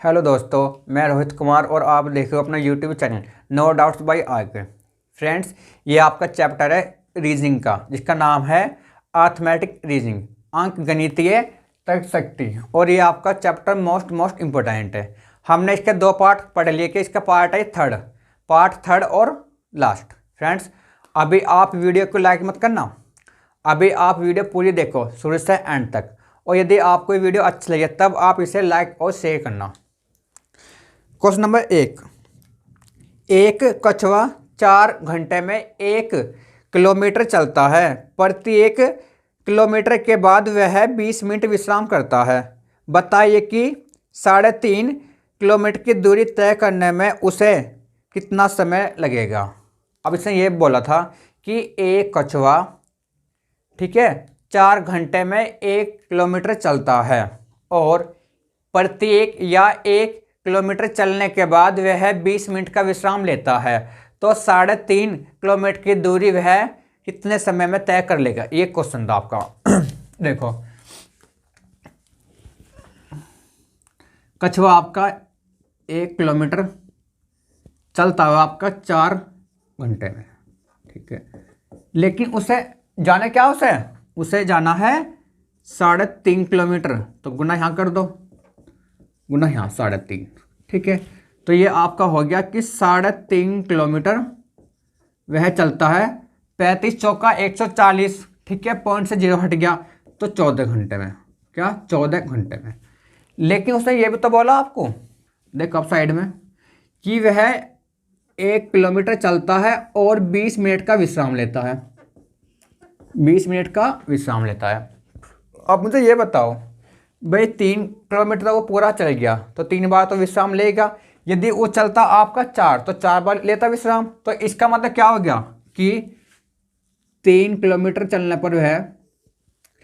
Hello दोस्तों, मैं रोहित कुमार और आप देख रहे हो अपना YouTube channel no doubts by आगे। फ्रेंड्स, ये आपका चैप्टर है रीजनिंग का, जिसका नाम है अर्थमेटिक रीजनिंग, अंक गणितीय तर्क शक्ति। और ये आपका चैप्टर मोस्ट इम्पोर्टेंट है। हमने इसके दो पार्ट पढ़ लिए कि इसका पार्ट है पार्ट थर्ड और लास्ट। फ्रेंड्स, अभी आप वीडियो को लाइक मत करना, अभी आप वीडियो पूरी देखो शुरू से एंड तक, और यदि आपको ये वीडियो अच्छी लगे तब आप इसे लाइक और शेयर करना। Question number 1। एक कछुआ 4 घंटे में 1 किलोमीटर चलता है। प्रत्येक किलोमीटर के बाद वह 20 मिनट विश्राम करता है। बताइए कि 3.5 किलोमीटर की दूरी तय करने में उसे कितना समय लगेगा। अब इसने ये बोला था कि एक कछुआ, ठीक है, 4 घंटे में 1 किलोमीटर चलता है और प्रत्येक या 1 किलोमीटर चलने के बाद वह 20 मिनट का विश्राम लेता है। तो 3.5 किलोमीटर की दूरी वह कितने समय में तय कर लेगा, ये क्वेश्चन था आपका। देखो, कछुआ आपका 1 किलोमीटर चलता हुआ आपका 4 घंटे में, ठीक है, लेकिन उसे जाना क्या, उसे जाना है 3.5 किलोमीटर। तो गुना यहाँ कर दो, गुना यहाँ 3.5, ठीक है। तो ये आपका हो गया कि 3.5 किलोमीटर वह चलता है 35 चौका 140, ठीक है, पॉइंट से 0 हट गया, तो 14 घंटे में। क्या 14 घंटे में। लेकिन उसने ये भी तो बोला आपको, देखो अब साइड में, कि वह 1 किलोमीटर चलता है और 20 मिनट का विश्राम लेता है। 20 मिनट का विश्राम लेता है। अब मुझे ये बताओ भाई, 3 किलोमीटर तो वो पूरा चल गया तो 3 बार तो विश्राम लेगा। यदि वो चलता आपका 4 तो 4 बार लेता विश्राम। तो इसका मतलब क्या हो गया कि 3 किलोमीटर चलने पर वह,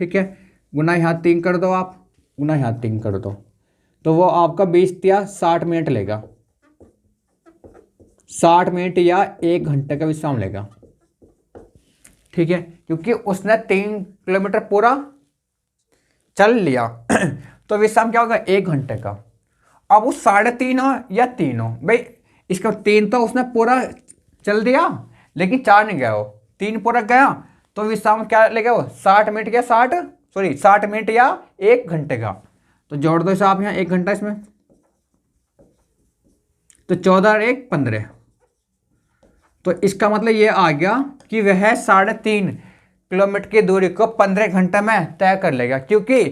ठीक है, गुना यहाँ 3 कर दो, आप गुना यहाँ 3 कर दो, तो वो आपका 20 या 60 मिनट लेगा। 60 मिनट या 1 घंटे का विश्राम लेगा, ठीक है, क्योंकि उसने 3 किलोमीटर पूरा चल लिया। तो विश्राम क्या होगा, 1 घंटे का। अब वो 3.5 हो या 3 हो, भाई इसका 3 तो उसने पूरा चल दिया, लेकिन 4 नहीं गया, वो 3 पूरा गया, तो विश्राम क्या लेगा वो, 60 मिनट या 60 मिनट या 1 घंटे का। तो जोड़ दो इसे आप यहाँ 1 घंटा इसमें, तो 14 और 1 15। तो इसका मतलब ये आ गया कि वह 3.5 किलोमीटर की दूरी को 15 घंटे में तय कर लेगा, क्योंकि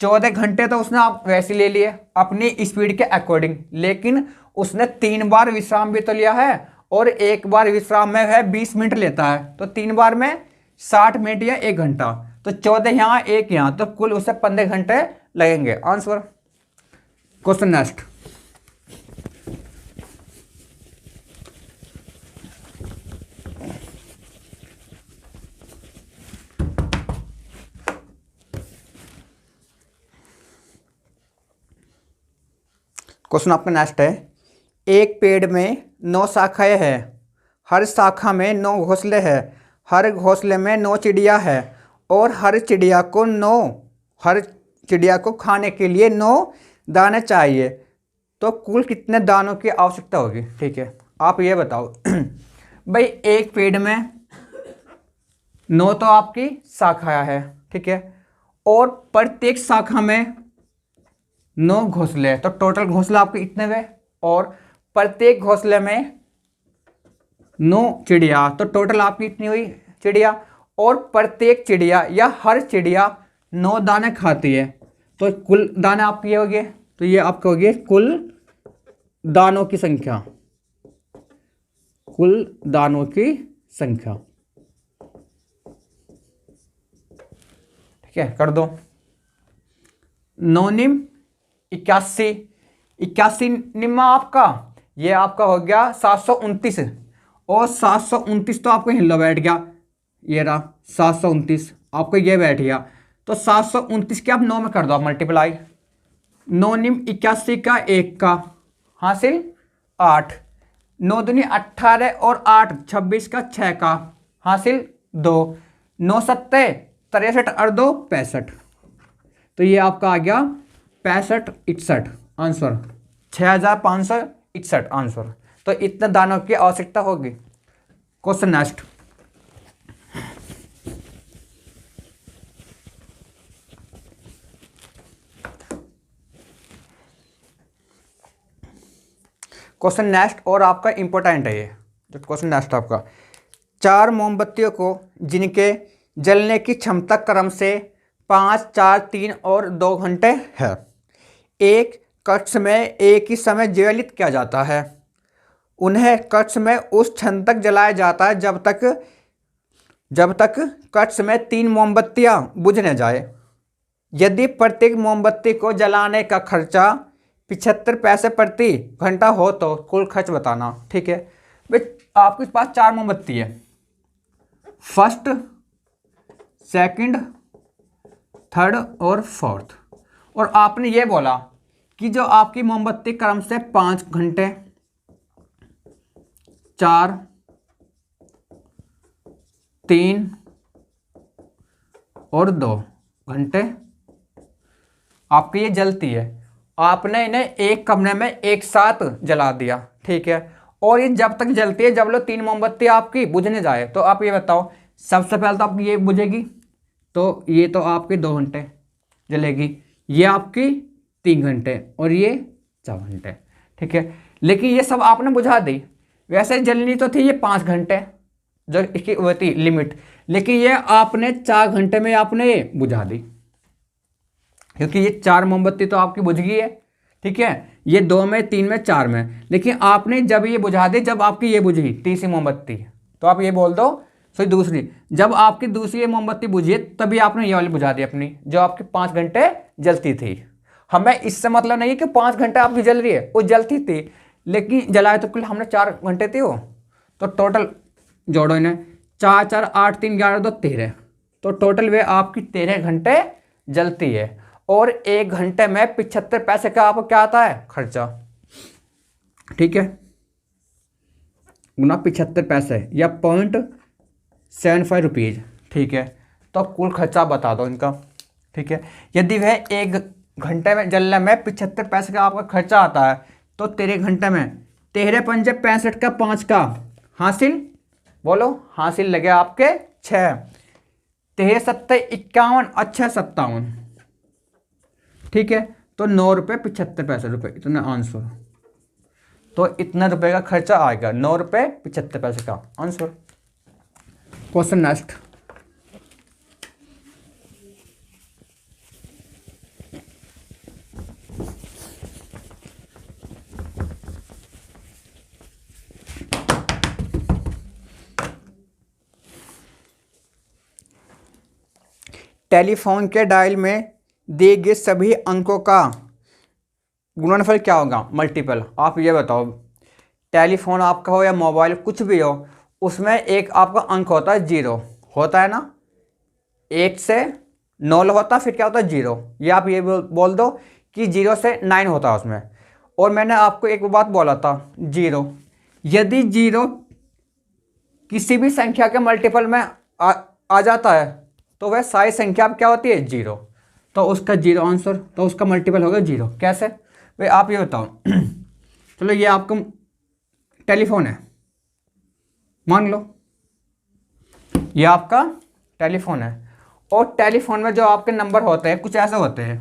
14 घंटे तो उसने आप वैसे ले लिए अपनी स्पीड के अकॉर्डिंग, लेकिन उसने 3 बार विश्राम भी तो लिया है और 1 बार विश्राम में वह 20 मिनट लेता है। तो 3 बार में 60 मिनट या 1 घंटा, तो 14 यहाँ 1 यहाँ, तो कुल उसे 15 घंटे लगेंगे। आंसर। Question next. क्वेश्चन आपका नेक्स्ट है। एक पेड़ में 9 शाखाएं हैं, हर शाखा में 9 घोंसले हैं, हर घोंसले में 9 चिड़िया है और हर चिड़िया को खाने के लिए 9 दाने चाहिए। तो कुल कितने दानों की आवश्यकता होगी, ठीक है, आप ये बताओ। भाई एक पेड़ में 9 तो आपकी शाखाएं है, ठीक है, और प्रत्येक शाखा में 9 घोंसले, तो टोटल घोंसला आपके इतने हुए, और प्रत्येक घोंसले में 9 चिड़िया, तो टोटल आपकी इतनी हुई चिड़िया, और प्रत्येक चिड़िया या हर चिड़िया 9 दाने खाती है, तो कुल दाने आपके हो गए। तो ये आपका हो गया कुल दानों की संख्या, कुल दानों की संख्या, ठीक है, कर दो। 9 निम 81 निम्मा आपका, ये आपका हो गया 729, और 729 तो आपको हिल्लो बैठ गया, ये रहा 729 आपको ये बैठ गया। तो 729 के आप 9 में कर दो, आप मल्टीप्लाई। 9 निम 81 का 1 का हासिल 8, 9 दूनी 18 और 8 26 का 6 का हासिल 2, 9 सत्ते 63 और 2 65। तो ये आपका आ गया 65 61 आंसर। 6561 आंसर। तो इतने दानों की आवश्यकता होगी। Question next. क्वेश्चन नेक्स्ट और आपका इंपॉर्टेंट है ये जो क्वेश्चन नेक्स्ट आपका। 4 मोमबत्तियों को जिनके जलने की क्षमता क्रम से 5, 4, 3 और 2 घंटे है, एक कक्ष में एक ही समय ज्वलित किया जाता है। उन्हें कक्ष में उस क्षण तक जलाया जाता है जब तक कक्ष में 3 मोमबत्तियां बुझ न जाए। यदि प्रत्येक मोमबत्ती को जलाने का खर्चा 75 पैसे प्रति घंटा हो तो कुल खर्च बताना। ठीक है भाई, आपके पास 4 मोमबत्ती है, फर्स्ट, सेकंड, थर्ड और फोर्थ, और आपने ये बोला कि जो आपकी मोमबत्ती क्रम से 5 घंटे, 4, 3 और 2 घंटे आपकी ये जलती है। आपने इन्हें एक कमरे में एक साथ जला दिया। ठीक है, और ये जब तक जलती है जब लो 3 मोमबत्ती आपकी बुझने जाए। तो आप ये बताओ, सबसे पहले तो आपकी ये बुझेगी, तो ये तो आपके 2 घंटे जलेगी, ये आपकी 3 घंटे और ये 4 घंटे। ठीक है, लेकिन ये सब आपने बुझा दी। वैसे जलनी तो थी ये 5 घंटे जो इसकी वो थी लिमिट, लेकिन ये आपने 4 घंटे में आपने ये बुझा दी, क्योंकि ये 4 मोमबत्ती तो आपकी बुझ गई है। ठीक है, ये 2 में, 3 में, 4 में, लेकिन आपने जब ये बुझा दी, जब आपकी ये बुझी तीसरी मोमबत्ती, तो आप ये बोल दो सॉरी दूसरी, जब आपकी दूसरी मोमबत्ती बुझी तभी आपने ये वाली बुझा दी अपनी जो आपकी 5 घंटे जलती थी। हमें इससे मतलब नहीं कि 5 घंटे आपकी जल रही है, वो जलती थी, लेकिन जलाए तो कुल हमने 4 घंटे थी वो। तो टोटल जोड़ो इन्हें, 4, 4, 8, 3, 11, 2, 13, तो टोटल वे आपकी 13 घंटे जलती है। और 1 घंटे में 75 पैसे का आपको क्या आता है खर्चा। ठीक है, गुना 75 पैसे या 0.75 रुपीज़। ठीक है, तो कुल खर्चा बता दो इनका। ठीक है, यदि वह 1 घंटे में जलने में 75 पैसे का आपका खर्चा आता है, तो 13 घंटे में 13 पंजे 65 का 5 का हासिल, बोलो हासिल लगे आपके 6, 13 सत्ते 51, अच्छा 57। ठीक है, तो 9 रुपये 75 पैसे रुपये, इतना आंसर। तो इतना रुपए का खर्चा आएगा, 9 रुपये 75 पैसे का आंसर। Question next. टेलीफोन के डायल में दिए गए सभी अंकों का गुणनफल क्या होगा, मल्टीपल। आप ये बताओ, टेलीफोन आपका हो या मोबाइल कुछ भी हो, उसमें एक आपका अंक होता है 0, होता है ना, 1 से 9 होता, फिर क्या होता है 0। ये आप ये बोल दो कि 0 से 9 होता है उसमें। और मैंने आपको एक बात बोला था, 0, यदि 0 किसी भी संख्या के मल्टीपल में आ जाता है तो वह सारी संख्या अब क्या होती है 0, तो उसका 0 आंसर, तो उसका मल्टीपल होगा 0। कैसे भाई, आप ये बताओ। चलो ये आपका टेलीफोन है, मान लो ये आपका टेलीफोन है, और टेलीफोन में जो आपके नंबर होते हैं कुछ ऐसे होते हैं,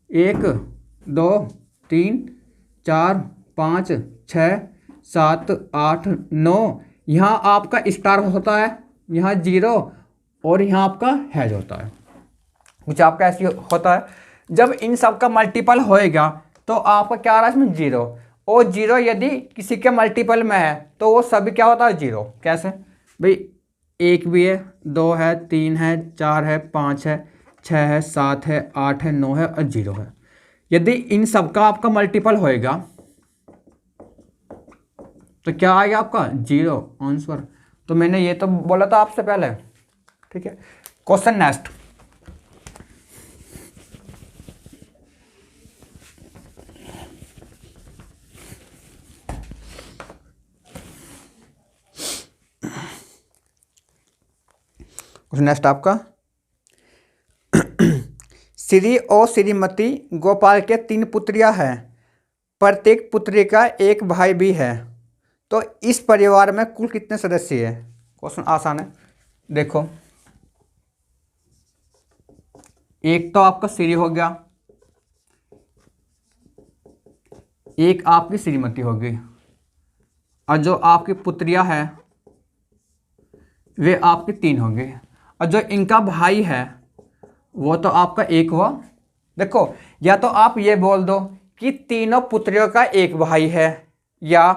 1, 2, 3, 4, 5, 6, 7, 8, 9। यहाँ आपका स्टार होता है, यहाँ 0, और यहाँ आपका हैज होता है। कुछ आपका ऐसे होता है, जब इन सब का मल्टीपल होएगा तो आपका क्या आ रहा है इसमें 0, और 0 यदि किसी के मल्टीपल में है तो वो सभी क्या होता है 0। कैसे भाई, 1 भी है, 2 है, 3 है, 4 है, 5 है, 6 है, 7 है, 8 है, 9 है और 0 है। यदि इन सब का आपका मल्टीपल होएगा तो क्या आएगा आपका 0 आंसर। तो मैंने ये तो बोला था आपसे पहले। ठीक है, क्वेश्चन नेक्स्ट। नेक्स्ट आपका, श्री और श्रीमती गोपाल के 3 पुत्रियां हैं, प्रत्येक पुत्री का एक भाई भी है, तो इस परिवार में कुल कितने सदस्य हैं? क्वेश्चन आसान है। देखो, एक तो आपका श्री हो गया, एक आपकी श्रीमती होगी, और जो आपकी पुत्रियां हैं वे आपके 3 होंगे, और जो इनका भाई है वो तो आपका एक हुआ। देखो, या तो आप ये बोल दो कि तीनों पुत्रियों का एक भाई है, या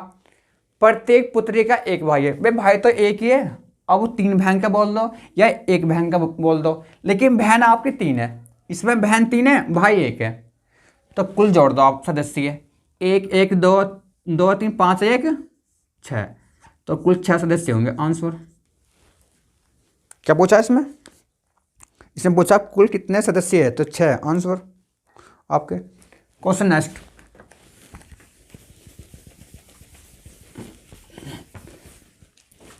प्रत्येक पुत्री का एक भाई है। भाई भाई तो एक ही है, अब वो 3 बहन का बोल दो या एक बहन का बोल दो, लेकिन बहन आपकी 3 है, इसमें बहन 3 है, भाई 1 है, तो कुल जोड़ दो आप सदस्य, 1 1 2 2 3 5 1 6, तो कुल 6 सदस्य होंगे। आंसर क्या पूछा इसमें? इसमें पूछा कुल कितने सदस्य है, तो 6 आंसर आपके। Question next.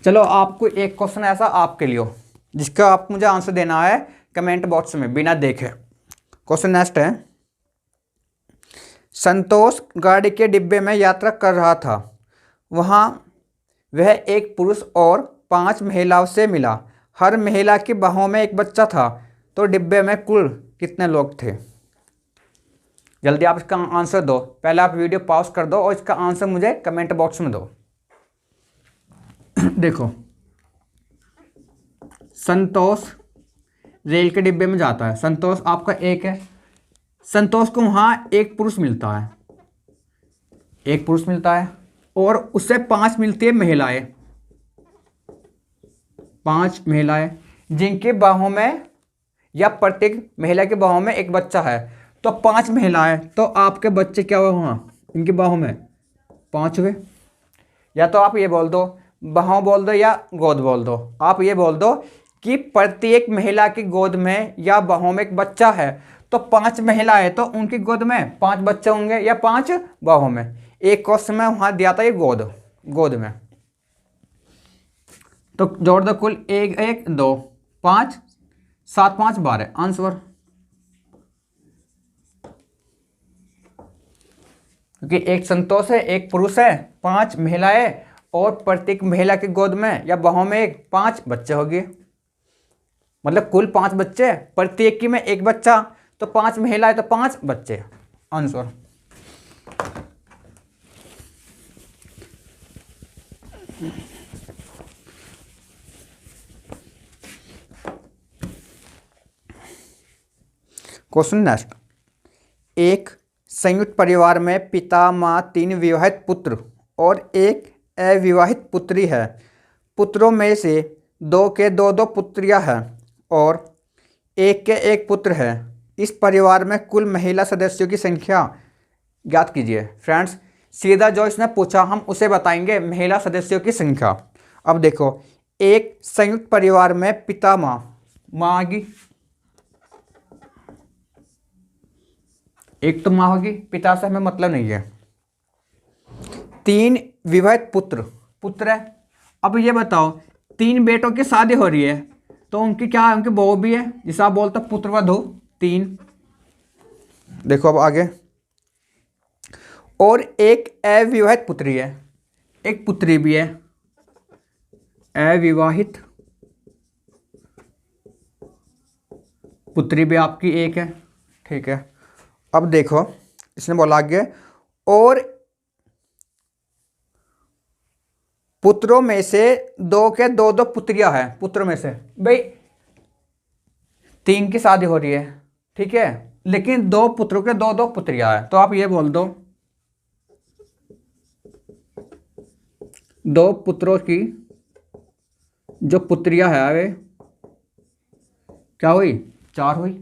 चलो, आपको एक क्वेश्चन ऐसा आपके लिए हो जिसका आपको मुझे आंसर देना है कमेंट बॉक्स में बिना देखे। क्वेश्चन नेक्स्ट है, संतोष गाड़ी के डिब्बे में यात्रा कर रहा था, वहाँ वह एक पुरुष और 5 महिलाओं से मिला, हर महिला की बाहों में एक बच्चा था, तो डिब्बे में कुल कितने लोग थे? जल्दी आप इसका आंसर दो, पहले आप वीडियो पॉज कर दो और इसका आंसर मुझे कमेंट बॉक्स में दो। देखो, संतोष रेल के डिब्बे में जाता है, संतोष आपका एक है, संतोष को वहां एक पुरुष मिलता है, एक पुरुष मिलता है और उससे 5 मिलती है महिलाएं, 5 महिलाएं जिनके बाहों में या प्रत्येक महिला के बाहों में एक बच्चा है, तो 5 महिलाएं, तो आपके बच्चे क्या हुए वहां, इनके बाहों में 5 हुए। या तो आप ये बोल दो, बाहों बोल दो या गोद बोल दो, आप ये बोल दो कि प्रत्येक महिला की गोद में या बाहों में एक बच्चा है, तो 5 महिलाएं, तो उनकी गोद में 5 बच्चे होंगे या 5 बाहों में। एक क्वेश्चन में वहां दिया था ये गोद में, तो जोड़ दो, कुल 1 1 2 5 7 5 12 आंसर। क्योंकि एक संतोष है, एक पुरुष है, 5 महिलाएं और प्रत्येक महिला की गोद में या बाहों में एक 5 बच्चे होंगे, मतलब कुल 5 बच्चे, प्रत्येक की में एक बच्चा, तो 5 महिलाएं तो 5 बच्चे आंसर। क्वेश्चन नेक्स्ट, एक संयुक्त परिवार में पिता माँ 3 विवाहित पुत्र और एक अविवाहित पुत्री है, पुत्रों में से 2 के 2 पुत्रियां हैं और एक के 1 पुत्र है, इस परिवार में कुल महिला सदस्यों की संख्या ज्ञात कीजिए। फ्रेंड्स, सीधा जो इसने पूछा हम उसे बताएंगे महिला सदस्यों की संख्या। अब देखो, एक संयुक्त परिवार में पिता माँ आ गई, एक तो माँ होगी, पिता से हमें मतलब नहीं है, 3 विवाहित पुत्र है। अब ये बताओ, 3 बेटों की शादी हो रही है, तो उनकी क्या, उनकी बहू भी है, जिसे आप बोलते हो पुत्रवधू 3। देखो अब आगे, और एक अविवाहित पुत्री है, एक पुत्री भी है, अविवाहित पुत्री भी आपकी एक है, ठीक है। अब देखो, इसने बोला आगे, और पुत्रों में से 2 के 2 पुत्रियां हैं, पुत्रों में से भाई 3 की शादी हो रही है, ठीक है, लेकिन 2 पुत्रों के 2 पुत्रियां हैं, तो आप ये बोल दो 2 पुत्रों की जो पुत्रियां है वे क्या हुई, 4 हुई,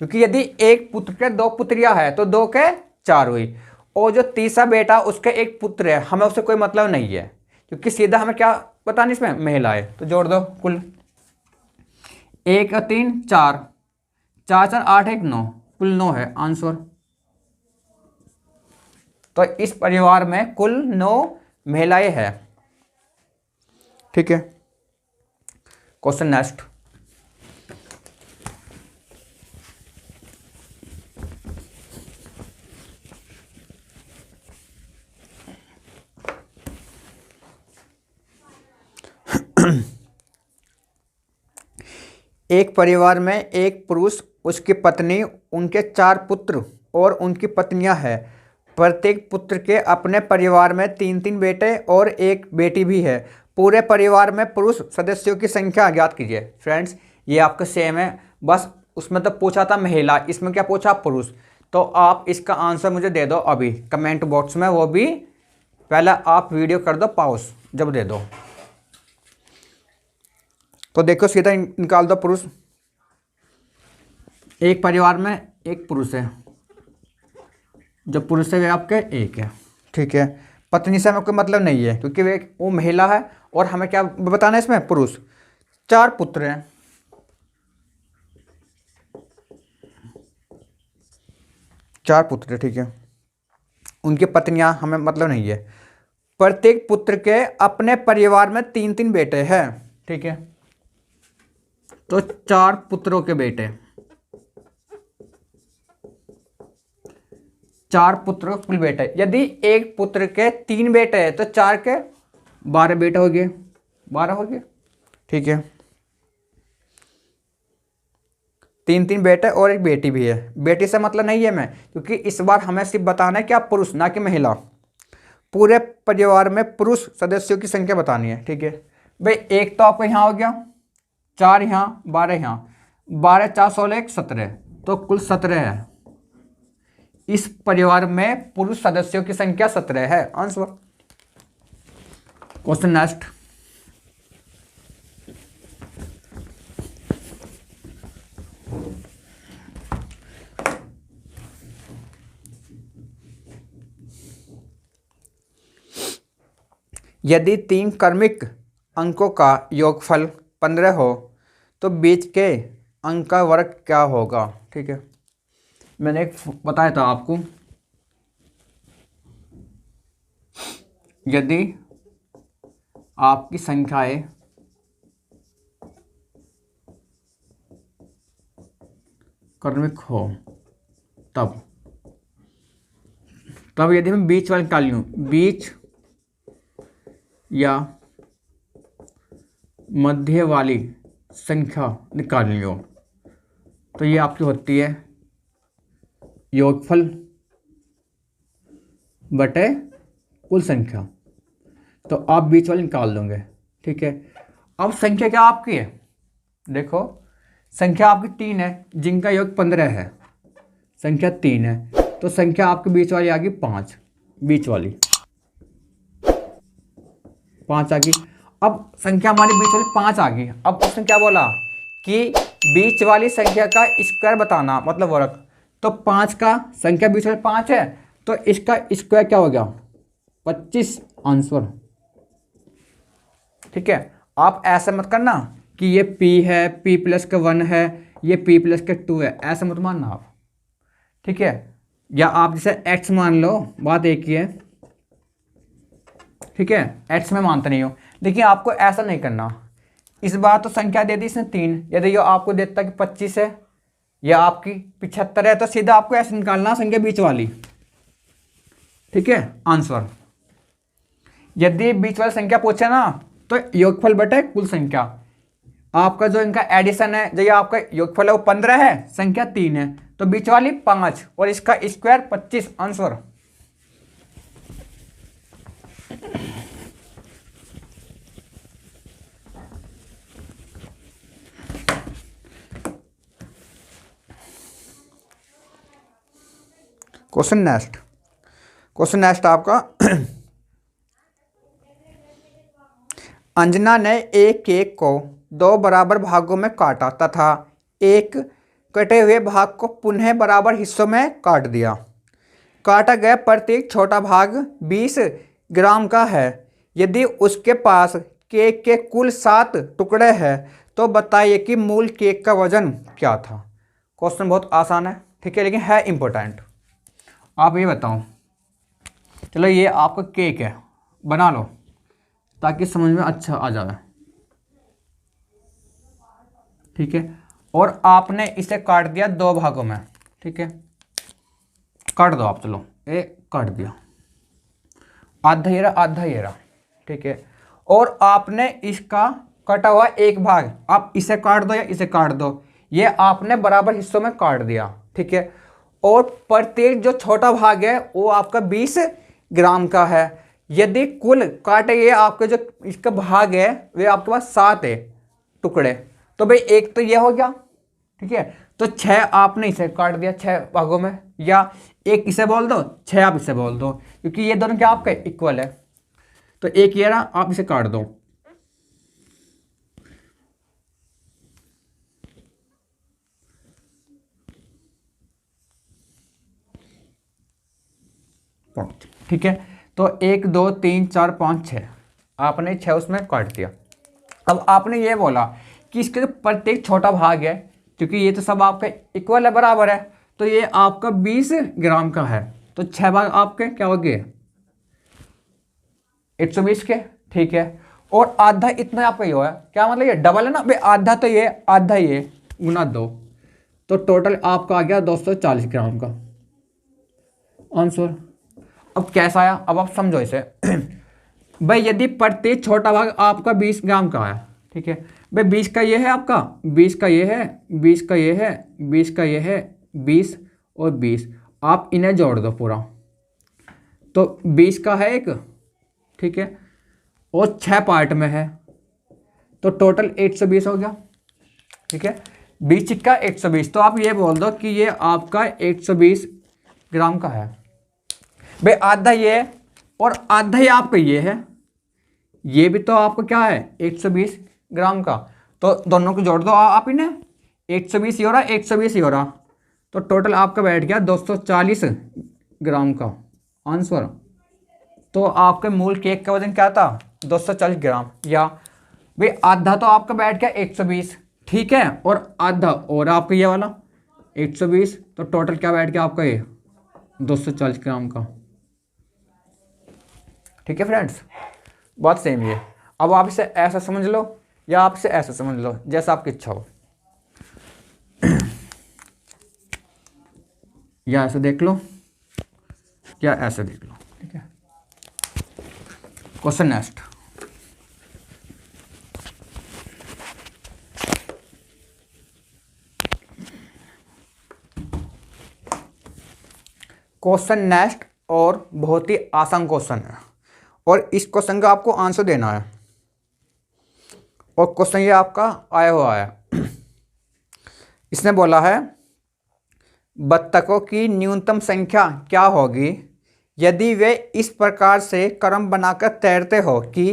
क्योंकि यदि एक पुत्र के 2 पुत्रियां है तो 2 के 4 हुई, और जो तीसरा बेटा उसके 1 पुत्र है, हमें उससे कोई मतलब नहीं है, क्योंकि सीधा हमें क्या पता नहीं इसमें महिला है, तो जोड़ दो, कुल 1 3 4 4 4 8 1 9, कुल 9 है आंसर। तो इस परिवार में कुल 9 महिलाएं हैं, ठीक है। क्वेश्चन नेक्स्ट, एक परिवार में एक पुरुष, उसकी पत्नी, उनके 4 पुत्र और उनकी पत्नियां हैं। प्रत्येक पुत्र के अपने परिवार में 3-3 बेटे और एक बेटी भी है। पूरे परिवार में पुरुष सदस्यों की संख्या ज्ञात कीजिए। फ्रेंड्स, ये आपका सेम है, बस उसमें तो पूछा था महिला, इसमें क्या पूछा पुरुष। तो आप इसका आंसर मुझे दे दो अभी कमेंट बॉक्स में, वो भी पहले आप वीडियो कर दो पॉज जब दे दो। तो देखो सीधा निकाल दो पुरुष। एक परिवार में एक पुरुष है, जो पुरुष है वे आपके एक है, ठीक है। पत्नी से हमें कोई मतलब नहीं है क्योंकि वो महिला है, और हमें क्या बताना है इसमें, पुरुष। 4 पुत्र हैं, 4 पुत्र, ठीक है। उनकी पत्नियां हमें मतलब नहीं है। प्रत्येक पुत्र के अपने परिवार में 3-3 बेटे हैं, ठीक है। तो 4 पुत्रों के बेटे, 4 पुत्रों कुल बेटे। यदि एक पुत्र के 3 बेटे हैं तो 4 के 12 बेटे हो गए, 12 हो गए, ठीक है। 3-3 बेटे और एक बेटी भी है। बेटी से मतलब नहीं है मैं, क्योंकि इस बार हमें सिर्फ बताना है क्या, पुरुष, ना कि महिला। पूरे परिवार में पुरुष सदस्यों की संख्या बतानी है, ठीक है भाई। एक तो आपको यहाँ हो गया, 4 यहाँ, 12 यहाँ, 12 4 16 17, तो कुल 17 है। इस परिवार में पुरुष सदस्यों की संख्या 17 है। आंसर। Question next. यदि 3 क्रमिक अंकों का योगफल 15 हो तो बीच के अंक का वर्ग क्या होगा, ठीक है। मैंने एक बताया था आपको, यदि आपकी संख्याएं क्रमिक हो तब यदि मैं बीच वाली निकाल लूँ, बीच या मध्य वाली संख्या निकाल लियो, तो ये आपकी होती है योगफल बटे कुल संख्या। तो आप बीच वाली निकाल दोगे, ठीक है। अब संख्या क्या आपकी है, देखो संख्या आपकी 3 है जिनका योग 15 है, संख्या 3 है, तो संख्या आपकी बीच वाली आ गई 5, बीच वाली 5 आ गई। अब संख्या हमारी बीच वाली 5 आ गई। अब उसने क्या बोला कि बीच वाली संख्या का स्क्वायर बताना, मतलब वर्ग। तो 5 का, संख्या बीच वाली 5 है तो इसका स्क्वायर क्या हो गया, 25 आंसर, ठीक है। आप ऐसा मत करना कि ये p है, p प्लस का 1 है, ये p प्लस का 2 है, ऐसा मत मानना आप, ठीक है। या आप जैसे x मान लो, बात एक ही है, ठीक है। x में मानते नहीं हो, लेकिन आपको ऐसा नहीं करना। इस बार तो संख्या दे दी इसने 3, यदि ये आपको देता कि 25 है या आपकी 75 है, तो सीधा आपको ऐसे निकालना संख्या बीच वाली, ठीक है। आंसर। यदि बीच वाली संख्या पूछे ना तो योगफल बटे कुल संख्या। आपका जो इनका एडिशन है, जो ये आपका योगफल है वो 15 है, संख्या 3 है, तो बीच वाली 5 और इसका स्क्वायर 25 आंसर। क्वेश्चन नेक्स्ट आपका। अंजना ने एक केक को 2 बराबर भागों में काटा तथा एक कटे हुए भाग को पुनः बराबर हिस्सों में काट दिया। काटा गया प्रत्येक छोटा भाग 20 ग्राम का है। यदि उसके पास केक के कुल 7 टुकड़े हैं तो बताइए कि मूल केक का वजन क्या था। क्वेश्चन बहुत आसान है, ठीक है, लेकिन है इंपॉर्टेंट। आप ये बताओ, चलो ये आपका केक है, बना लो ताकि समझ में अच्छा आ जाए, ठीक है। और आपने इसे काट दिया 2 भागों में, ठीक है, काट दो आप, चलो ये काट दिया, आधा ये रहा, आधा ये रहा, ठीक है। और आपने इसका कटा हुआ एक भाग, आप इसे काट दो या इसे काट दो, ये आपने बराबर हिस्सों में काट दिया, ठीक है। और प्रत्येक जो छोटा भाग है वो आपका 20 ग्राम का है। यदि कुल काटे ये आपके जो इसका भाग है वे आपके पास 7 है टुकड़े, तो भाई एक तो ये हो गया, ठीक है। तो 6 आपने इसे काट दिया 6 भागों में, या एक इसे बोल दो 6 आप इसे बोल दो, क्योंकि ये दोनों क्या आपका इक्वल है। तो एक ये रहा, आप इसे काट दो। ठीक है, तो 1 2 3 4 5 6 आपने 6 उसमें काट दिया। अब आपने ये बोला कि इसके जो प्रत्येक छोटा भाग है, क्योंकि ये तो सब आपका इक्वल है, बराबर है, तो ये आपका 20 ग्राम का है, तो 6 भाग आपके क्या हो गए 120 के, ठीक है। और आधा इतना आपका ये हुआ, क्या मतलब ये डबल है ना भाई, आधा तो ये आधा ये गुना 2, तो टोटल आपका आ गया 240 ग्राम का आंसर। अब कैसा आया, अब आप समझो इसे भाई यदि प्रत्येक छोटा भाग आपका 20 ग्राम का है, ठीक है भाई, 20 का ये है आपका, 20 का ये है, 20 का ये है, 20 का ये है, 20 और 20, आप इन्हें जोड़ दो पूरा, तो 20 का है एक, ठीक है, और 6 पार्ट में है, तो टोटल 120 हो गया, ठीक है। 20 चिक्का 120, तो आप ये बोल दो कि ये आपका 120 ग्राम का है। भाई आधा ये है और आधा ही आपका ये है, ये भी तो आपका क्या है 120 ग्राम का, तो दोनों को जोड़ दो आप इन्हें, 120 ही हो रहा, 120 ही हो रहा, तो टोटल आपका बैठ गया 240 ग्राम का आंसर। तो आपके मूल केक का वजन क्या था 240 ग्राम, या भाई आधा तो आपका बैठ गया 120, ठीक है, और आधा और आपका ये वाला 120, तो टोटल क्या बैठ गया आपका ये 240 ग्राम का, ठीक है फ्रेंड्स, बात सेम ही है। अब आप इसे ऐसा समझ लो या आप इसे ऐसा समझ लो, जैसा आपकी इच्छा हो, या ऐसे देख लो या ऐसे देख लो, ठीक है। क्वेश्चन नेक्स्ट, क्वेश्चन नेक्स्ट और बहुत ही आसान क्वेश्चन है, और इस क्वेश्चन का आपको आंसर देना है, और क्वेश्चन ये आपका आया हुआ है। इसने बोला है बत्तखों की न्यूनतम संख्या क्या होगी यदि वे इस प्रकार से क्रम बनाकर तैरते हो कि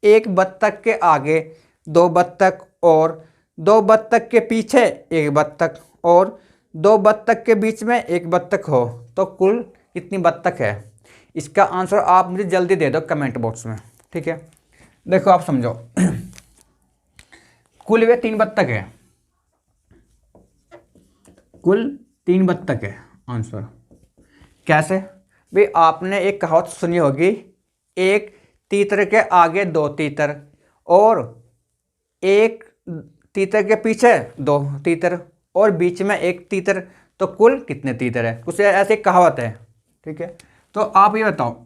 एक बत्तख के आगे 2 बत्तख और 2 बत्तख के पीछे 1 बत्तख और 2 बत्तख के बीच में 1 बत्तख हो, तो कुल कितनी बत्तख है। इसका आंसर आप मुझे जल्दी दे दो कमेंट बॉक्स में, ठीक है। देखो आप समझो कुल वे 3 बत्तख है, कुल 3 बत्तख है आंसर। कैसे भाई, आपने एक कहावत सुनी होगी, एक तीतर के आगे 2 तीतर और एक तीतर के पीछे 2 तीतर और बीच में 1 तीतर, तो कुल कितने तीतर है, कुछ ऐसी कहावत है, ठीक है। तो आप ये बताओ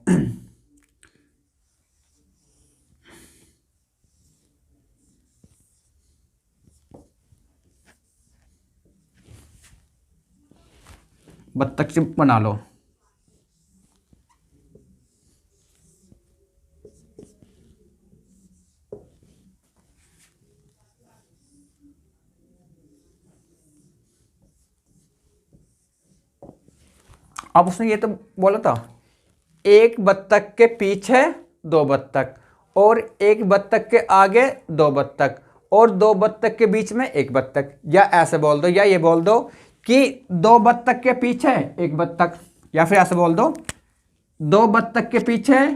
बत्तख से बना लो, अब उसने ये तो बोला था एक बत्तख के पीछे 2 बत्तख और एक बत्तख के आगे 2 बत्तख और 2 बत्तख के बीच में 1 बत्तख, या ऐसे बोल दो, या ये बोल दो कि 2 बत्तख के पीछे 1 बत्तख, या फिर ऐसे बोल दो 2 बत्तख के पीछे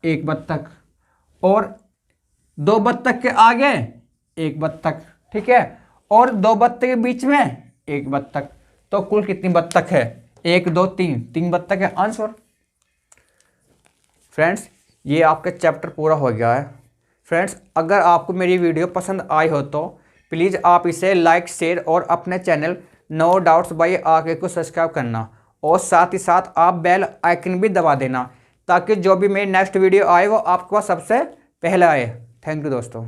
1 बत्तख और 2 बत्तख के आगे 1 बत्तख, ठीक है, और 2 बत्तख के बीच में 1 बत्तख, तो कुल कितनी बत्तख है 1 2 3 बत्तख है आंसर। फ्रेंड्स ये आपका चैप्टर पूरा हो गया है। फ्रेंड्स अगर आपको मेरी वीडियो पसंद आई हो तो प्लीज़ आप इसे लाइक शेयर और अपने चैनल नो डाउट्स बाय आके को सब्सक्राइब करना, और साथ ही साथ आप बेल आइकन भी दबा देना ताकि जो भी मेरी नेक्स्ट वीडियो आए वो आपके पास सबसे पहले आए। थैंक यू दोस्तों।